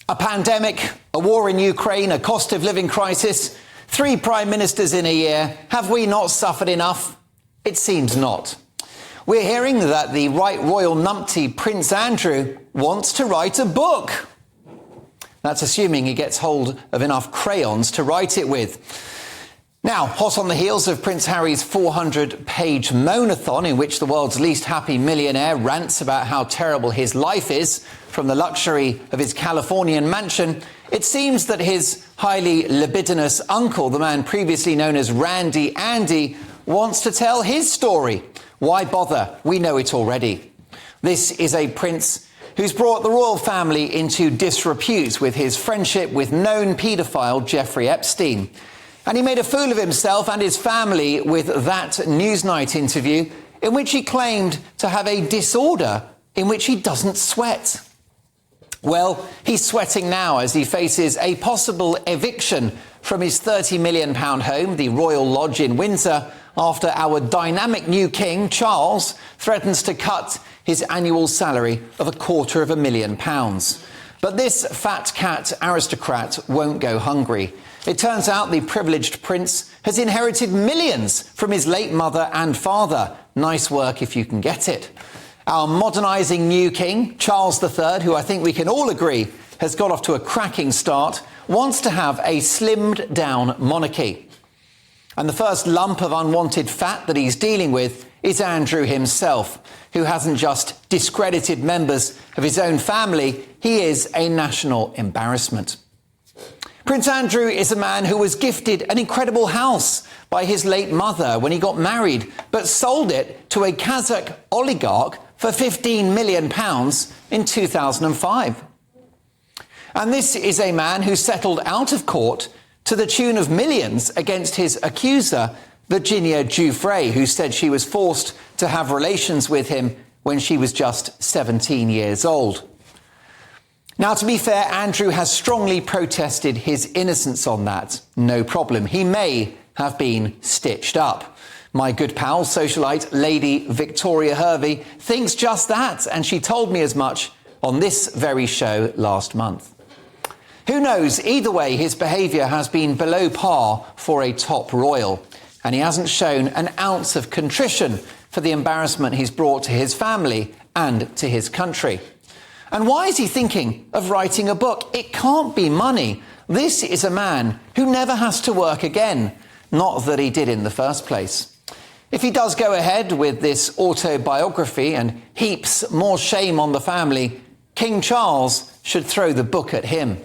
A pandemic, a war in Ukraine, a cost of living crisis, 3 prime ministers in a year. Have we not suffered enough? It seems not. We're hearing that the right royal numpty Prince Andrew wants to write a book. That's assuming he gets hold of enough crayons to write it with. Now, hot on the heels of Prince Harry's 400-page monathon, in which the world's least happy millionaire rants about how terrible his life is from the luxury of his Californian mansion, it seems that his highly libidinous uncle, the man previously known as Randy Andy, wants to tell his story. Why bother? We know it already. This is a prince who's brought the royal family into disrepute with his friendship with known paedophile Jeffrey Epstein. And he made a fool of himself and his family with that Newsnight interview in which he claimed to have a disorder in which he doesn't sweat. Well, he's sweating now as he faces a possible eviction from his £30 million home, the Royal Lodge in Windsor, after our dynamic new king, Charles, threatens to cut his annual salary of £250,000. But this fat cat aristocrat won't go hungry. It turns out the privileged prince has inherited millions from his late mother and father. Nice work if you can get it. Our modernising new king, Charles III, who I think we can all agree has got off to a cracking start, wants to have a slimmed-down monarchy. And the first lump of unwanted fat that he's dealing with is Andrew himself, who hasn't just discredited members of his own family, he is a national embarrassment. Prince Andrew is a man who was gifted an incredible house by his late mother when he got married, but sold it to a Kazakh oligarch for £15 million in 2005. And this is a man who settled out of court to the tune of millions against his accuser, Virginia Giuffre, who said she was forced to have relations with him when she was just 17 years old. Now, to be fair, Andrew has strongly protested his innocence on that. No problem. He may have been stitched up. My good pal, socialite Lady Victoria Hervey, thinks just that, and she told me as much on this very show last month. Who knows? Either way, his behaviour has been below par for a top royal, and he hasn't shown an ounce of contrition for the embarrassment he's brought to his family and to his country. And why is he thinking of writing a book? It can't be money. This is a man who never has to work again. Not that he did in the first place. If he does go ahead with this autobiography and heaps more shame on the family, King Charles should throw the book at him.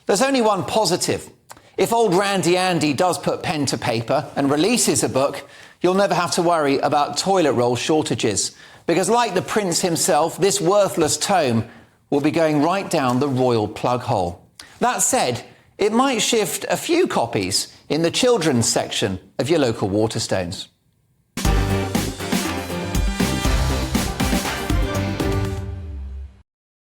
There's only one positive. If old Randy Andy does put pen to paper and releases a book, you'll never have to worry about toilet roll shortages. Because like the prince himself, this worthless tome will be going right down the royal plug hole. That said, it might shift a few copies in the children's section of your local Waterstones.